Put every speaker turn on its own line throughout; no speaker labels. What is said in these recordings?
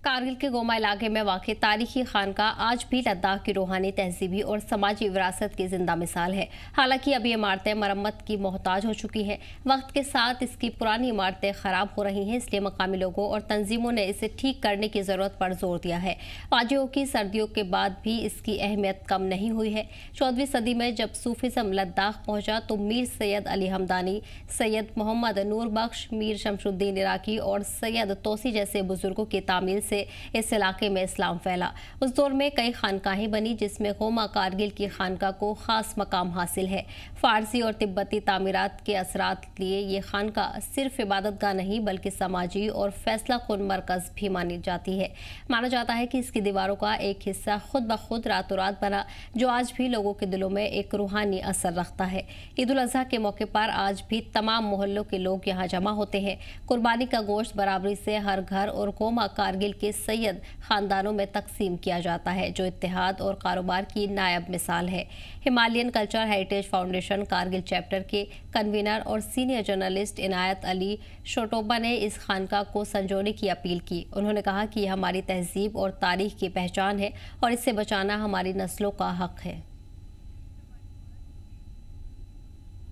कारगिल के गोमा इलाके में वाक़ तारीखी खानका आज भी लद्दाख की रूहानी तहजीबी और समाजी विरासत की जिंदा मिसाल है। हालांकि अब ये इमारतें मरम्मत की मोहताज हो चुकी हैं। वक्त के साथ इसकी पुरानी इमारतें ख़राब हो रही हैं, इसलिए मकामी लोगों और तंजीमों ने इसे ठीक करने की ज़रूरत पर जोर दिया है। वादियों की सर्दियों के बाद भी इसकी अहमियत कम नहीं हुई है। 14वीं सदी में जब सूफिज़म लद्दाख पहुँचा तो मीर सैयद अली हमदानी, सैयद मोहम्मद नूर बख्श, मीर शमशुद्दीन इराकी और सैयद तोसी जैसे बुजुर्गों की तामील से इस इलाके में इस्लाम फैला। उस दौर में कई खानकाहें बनी, जिसमें गोमा कारगिल की खानका को खास मकाम हासिल है। फारसी और तिब्बती तामीरात के असरात लिए ये खानका सिर्फ इबादतगाह नहीं बल्कि समाजी और फैसला कुन मरकज़ भी मानी जाती है। माना जाता है कि इसकी दीवारों का एक हिस्सा खुद ब खुद रातों रात बना, जो आज भी लोगों के दिलों में एक रूहानी असर रखता है। ईद उल अज़हा के मौके पर आज भी तमाम मोहल्लों के लोग यहाँ जमा होते हैं। कुर्बानी का गोश्त बराबरी से हर घर और गोमा कारगिल के सैयद खानदानों में तकसीम किया जाता है, जो इत्तेहाद और कारोबार की नायब मिसाल है। Himalayan culture heritage foundation Kargil chapter के कन्वीनर और सीनियर जर्नलिस्ट इनायत अली शोटोबा ने इस खानका को संजोने की अपील की। उन्होंने कहा कि यह हमारी तहजीब और तारीख की पहचान है और इसे बचाना हमारी नस्लों का हक है।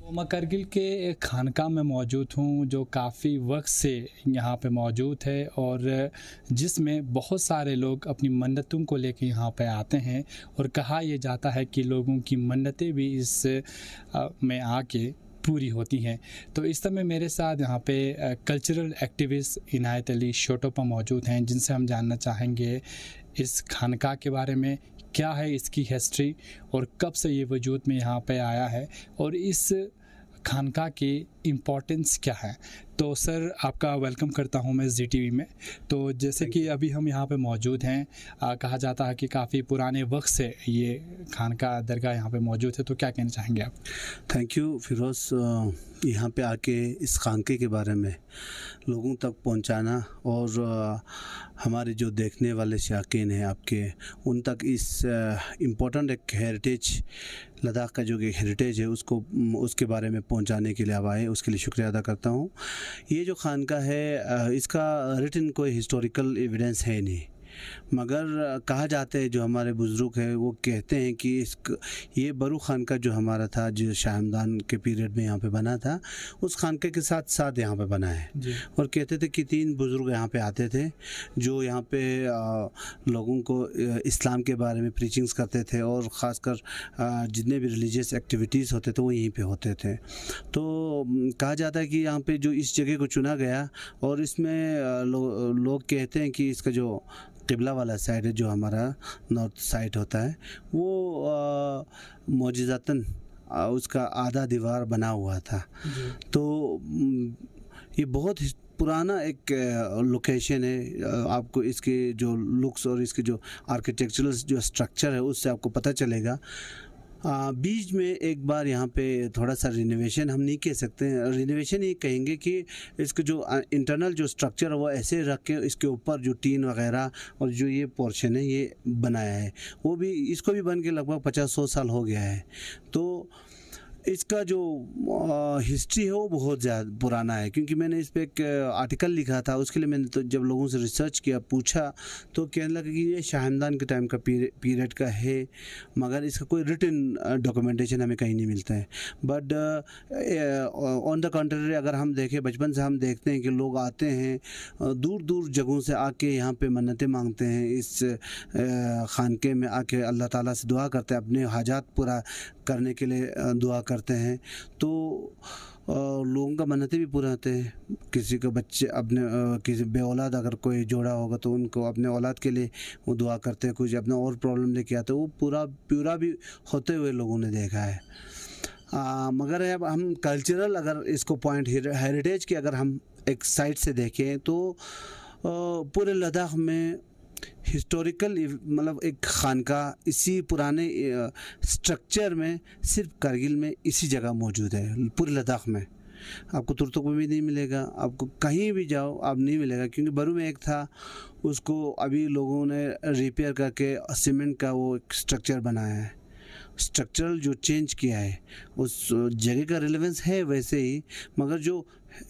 गोमा कारगिल के एक खानका में मौजूद हूँ, जो काफ़ी वक्त से यहाँ पे मौजूद है और जिसमें बहुत सारे लोग अपनी मन्नतों को लेकर यहाँ पे आते हैं और कहा यह जाता है कि लोगों की मन्नतें भी इस में आके पूरी होती हैं। तो इस समय मेरे साथ यहाँ पे कल्चरल एक्टिविस्ट इनायत अली शोटोबा मौजूद हैं, जिनसे हम जानना चाहेंगे इस खानका के बारे में, क्या है इसकी हिस्ट्री और कब से ये वजूद में यहाँ पे आया है और इस खानका की इम्पोर्टेंस क्या है। तो सर, आपका वेलकम करता हूँ मैं ZTV में। तो जैसे कि अभी हम यहाँ पे मौजूद हैं, कहा जाता है कि काफ़ी पुराने वक्त से ये खानका दरगाह यहाँ पे मौजूद है, तो क्या कहना चाहेंगे आप?
Thank you Firoz. यहाँ पे आके इस खानके के बारे में लोगों तक पहुँचाना और हमारे जो देखने वाले शाकीन हैं आपके, उन तक इस इम्पोर्टेंट एक हेरिटेज, लद्दाख का जो हेरिटेज है उसके बारे में पहुँचाने के लिए आप आए, उसके लिए शुक्रिया अदा करता हूँ। ये जो खानका है, इसका रिटन कोई हिस्टोरिकल एविडेंस है नहीं, मगर कहा जाता है, जो हमारे बुज़ुर्ग हैं वो कहते हैं कि ये बरू खानका जो हमारा था, जो शाह हमदान के पीरियड में यहाँ पे बना था, उस खानके के साथ साथ यहाँ पे बना है। और कहते थे कि 3 बुज़ुर्ग यहाँ पे आते थे, जो यहाँ पे लोगों को इस्लाम के बारे में प्रीचिंग्स करते थे और ख़ासकर जितने भी रिलीजियस एक्टिविटीज़ होते थे वो यहीं पे होते थे। तो कहा जाता है कि यहाँ पे जो इस जगह को चुना गया और इसमें लोग कहते हैं कि इसका जो क़िबला वाला साइड है, जो हमारा नॉर्थ साइड होता है, वो मौजज़तन उसका आधा दीवार बना हुआ था। तो ये बहुत पुराना एक लोकेशन है। आपको इसके जो लुक्स और इसके जो आर्किटेक्चरल जो स्ट्रक्चर है उससे आपको पता चलेगा। बीच में एक बार यहाँ पे थोड़ा सा रिनोवेशन, हम नहीं कह सकते हैं रिनोवेशन, ये कहेंगे कि इसका जो इंटरनल जो स्ट्रक्चर है वो ऐसे रख के इसके ऊपर जो टीन वगैरह और जो ये पोर्शन है ये बनाया है, वो भी इसको भी बन के लगभग 50-100 साल हो गया है। तो इसका जो हिस्ट्री है वो बहुत ज़्यादा पुराना है, क्योंकि मैंने इस पर एक आर्टिकल लिखा था, उसके लिए मैंने तो जब लोगों से रिसर्च किया, पूछा, तो कहने लगा कि ये शाह हमदान के टाइम का पीरियड का है, मगर इसका कोई रिटन डॉक्यूमेंटेशन हमें कहीं नहीं मिलता है। बट ऑन द कंट्री, अगर हम देखें, बचपन से हम देखते हैं कि लोग आते हैं दूर दूर जगहों से आके यहाँ पे मन्नतें मांगते हैं, इस खानके में आके अल्लाह ताला से दुआ करते हैं, अपने हाजात पूरा करने के लिए दुआ करते हैं। तो लोगों का मन्नतें भी पूरे होते हैं। किसी का बच्चे अपने किसी बे औलाद अगर कोई जोड़ा होगा तो उनको अपने औलाद के लिए वो दुआ करते हैं। कुछ अपना और प्रॉब्लम लेके आते हैं, वो पूरा भी होते हुए लोगों ने देखा है। मगर अब हम कल्चरल, अगर इसको पॉइंट हेरिटेज की अगर हम एक साइड से देखें तो पूरे लद्दाख में हिस्टोरिकल, मतलब एक खानका इसी पुराने स्ट्रक्चर में सिर्फ कारगिल में इसी जगह मौजूद है। पूरे लद्दाख में आपको तुर्तुक में भी नहीं मिलेगा, आपको कहीं भी जाओ आप नहीं मिलेगा, क्योंकि बरू में एक था, उसको अभी लोगों ने रिपेयर करके सीमेंट का वो एक स्ट्रक्चर बनाया है। स्ट्रक्चरल जो चेंज किया है, उस जगह का रिलेवेंस है वैसे ही, मगर जो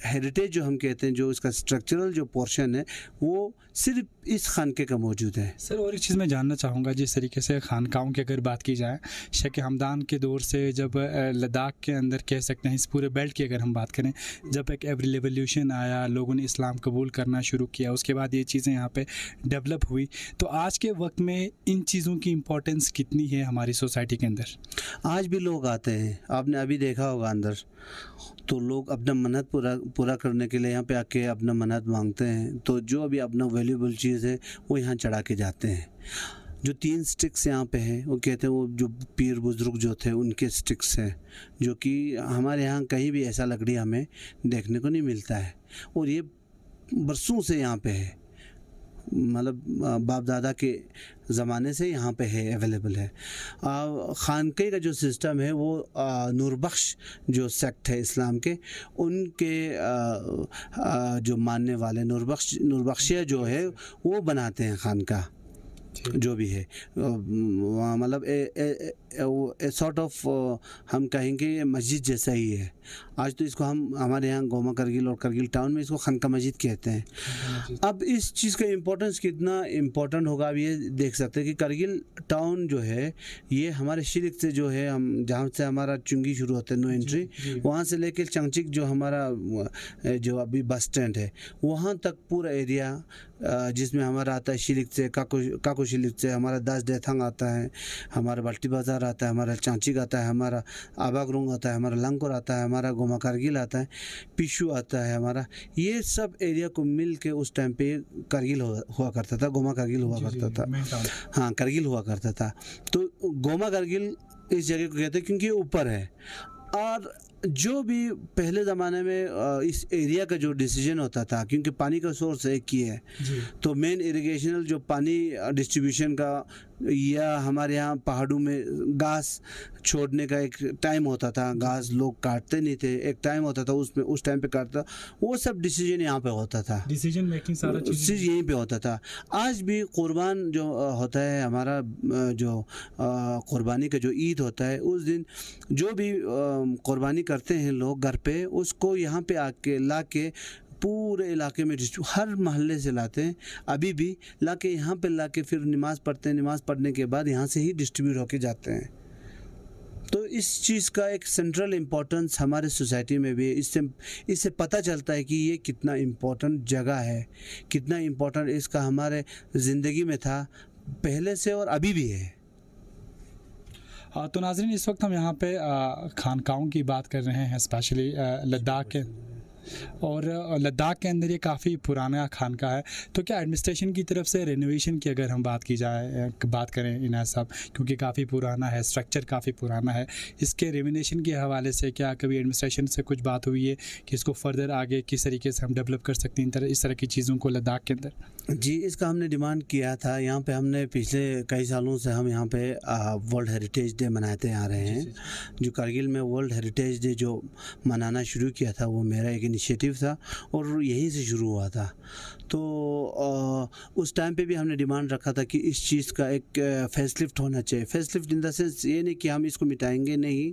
हेरिटेज जो हम कहते हैं, जो इसका स्ट्रक्चरल जो पोर्शन है वो सिर्फ इस खानके का मौजूद है।
सर और एक चीज़ मैं जानना चाहूँगा, जिस तरीके से खानकाओं की अगर बात की जाए, शेख हमदान के दौर से जब लद्दाख के अंदर कह सकते हैं, इस पूरे बेल्ट की अगर हम बात करें, जब एक रेवोल्यूशन आया, लोगों ने इस्लाम कबूल करना शुरू किया, उसके बाद ये चीज़ें यहाँ पे डेवलप हुई, तो आज के वक्त में इन चीज़ों की इम्पोर्टेंस कितनी है हमारी सोसाइटी के अंदर?
आज भी लोग आते हैं, आपने अभी देखा होगा अंदर, तो लोग अपना मन्नत पूरा करने के लिए यहाँ पे आके अपना मन्नत मांगते हैं। तो जो भी अपना वैल्यूबल चीज़ है वो यहाँ चढ़ा के जाते हैं। जो 3 स्टिक्स यहाँ पे हैं वो कहते हैं वो जो पीर बुजुर्ग जो थे उनके स्टिक्स हैं, जो कि हमारे यहाँ कहीं भी ऐसा लकड़ी हमें देखने को नहीं मिलता है, और ये बरसों से यहाँ पे है, मतलब बाप दादा के ज़माने से यहाँ पे है, अवेलेबल है। खानके का जो सिस्टम है वो नूरबख्श जो सेक्ट है इस्लाम के, उनके जो मानने वाले नूरबख्शिया जो है वो बनाते हैं खानका, जो भी है, मतलब सॉर्ट ऑफ हम कहेंगे मस्जिद जैसा ही है। आज तो इसको हम हमारे यहाँ गोमा करगिल और करगिल टाउन में इसको खानका मस्जिद कहते हैं। अब इस चीज़ का इम्पोर्टेंस कितना इम्पोर्टेंट होगा अब ये देख सकते हैं कि करगिल टाउन जो है ये हमारे शिरक से जो है, हम जहाँ से हमारा चुंगी शुरू होता है, नो एंट्री, वहाँ से लेकर चंगचिक जो हमारा जो अभी बस स्टैंड है वहाँ तक पूरा एरिया, जिसमें हमारा आता है शिरक से काको शिरक से हमारा 10 डेथंग आता है, हमारा बल्टी बाज़ार आता है, हमारा चांचिक आता है, हमारा आबागरुंग आता है, हमारा लंगकोर आता है, हमारा गोमा करगिल आता है, पिशु आता है हमारा। ये सब एरिया को मिल के उस टाइम पे करगिल हुआ करता था, गोमा करगिल हुआ करता था। हाँ, करगिल हुआ करता था। तो गोमा करगिल इस जगह को कहते हैं क्योंकि ये ऊपर है। और जो भी पहले ज़माने में इस एरिया का जो डिसीजन होता था, क्योंकि पानी का सोर्स एक ही है, तो मेन इरिगेशनल जो पानी डिस्ट्रीब्यूशन का, या हमारे यहाँ पहाड़ों में घास छोड़ने का एक टाइम होता था, घास लोग काटते नहीं थे, एक टाइम होता था उसमें, उस टाइम पे काटता, वो सब डिसीजन यहाँ पे होता था, डिसीजन मेकिंग सारा चीज़ यहीं पे होता था। आज भी कुर्बान जो होता है हमारा, जो कुर्बानी का जो ईद होता है, उस दिन जो भी कुर्बानी करते हैं लोग घर पे, उसको यहाँ पे आके ला के पूरे इलाके में हर मोहल्ले से लाते हैं, अभी भी ला के यहाँ पे ला के फिर नमाज़ पढ़ते हैं, नमाज़ पढ़ने के बाद यहाँ से ही डिस्ट्रीब्यूट होके जाते हैं। तो इस चीज़ का एक सेंट्रल इम्पोर्टेंस हमारे सोसाइटी में भी है। इससे पता चलता है कि ये कितना इम्पोर्टेंट जगह है, कितना इम्पोर्टेंट इसका हमारे ज़िंदगी में था पहले से और अभी भी है।
तो नाज़रीन, इस वक्त हम यहाँ पे खानकाओं की बात कर रहे हैं, स्पेशली लद्दाख के, और लद्दाख के अंदर ये काफ़ी पुराना खानका है। तो क्या एडमिनिस्ट्रेशन की तरफ से रेनोवेशन की अगर हम बात की जाए, बात करें इन्हें सब, क्योंकि काफ़ी पुराना है, स्ट्रक्चर काफ़ी पुराना है, इसके रेनोवेशन के हवाले से क्या कभी एडमिनिस्ट्रेशन से कुछ बात हुई है कि इसको फर्दर आगे किस तरीके से हम डेवलप कर सकते हैं इस तरह की चीज़ों को लद्दाख के अंदर?
जी, इसका हमने डिमांड किया था। यहाँ पे हमने पिछले कई सालों से हम यहाँ पे वर्ल्ड हेरिटेज डे मनाते आ रहे हैं। जो करगिल में वर्ल्ड हेरिटेज डे जो मनाना शुरू किया था वो मेरा एक इनिशिएटिव था और यहीं से शुरू हुआ था। तो उस टाइम पे भी हमने डिमांड रखा था कि इस चीज़ का एक फेसलिफ्ट होना चाहिए। फेसलिफ्ट इन द सेंस ये नहीं कि हम इसको मिटाएंगे, नहीं,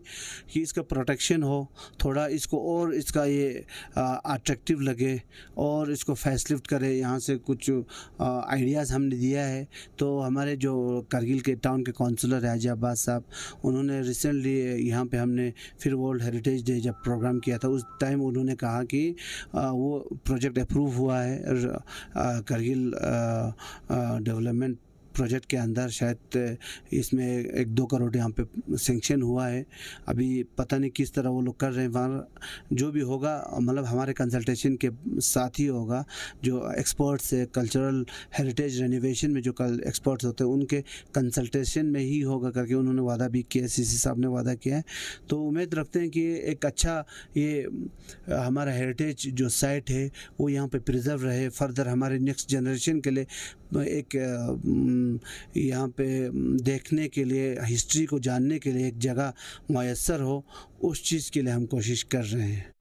कि इसका प्रोटेक्शन हो, थोड़ा इसको और इसका ये अट्रैक्टिव लगे और इसको फेसलिफ्ट करे। यहाँ से कुछ आइडियाज़ हमने दिया है। तो हमारे जो करगिल के टाउन के काउंसलर है हाजी अब्बास साहब, उन्होंने रिसेंटली यहाँ पे हमने फिर वर्ल्ड हेरिटेज डे जब प्रोग्राम किया था, उस टाइम उन्होंने कहा कि वो प्रोजेक्ट अप्रूव हुआ है करगिल डेवलपमेंट प्रोजेक्ट के अंदर। शायद इसमें 1-2 करोड़ यहाँ पे सेंक्शन हुआ है। अभी पता नहीं किस तरह वो लोग कर रहे हैं। वहाँ जो भी होगा मतलब हमारे कंसल्टेशन के साथ ही होगा। जो एक्सपर्ट्स है कल्चरल हेरिटेज रेनोवेशन में, जो कल एक्सपर्ट्स होते हैं उनके कंसल्टेशन में ही होगा करके उन्होंने वादा भी किया, सीसी साहब ने वादा किया है। तो उम्मीद रखते हैं कि एक अच्छा ये हमारा हेरिटेज जो साइट है वो यहाँ पे प्रिजर्व रहे, फर्दर हमारे नेक्स्ट जनरेशन के लिए एक यहाँ पे देखने के लिए, हिस्ट्री को जानने के लिए एक जगह मुयस्सर हो, उस चीज़ के लिए हम कोशिश कर रहे हैं।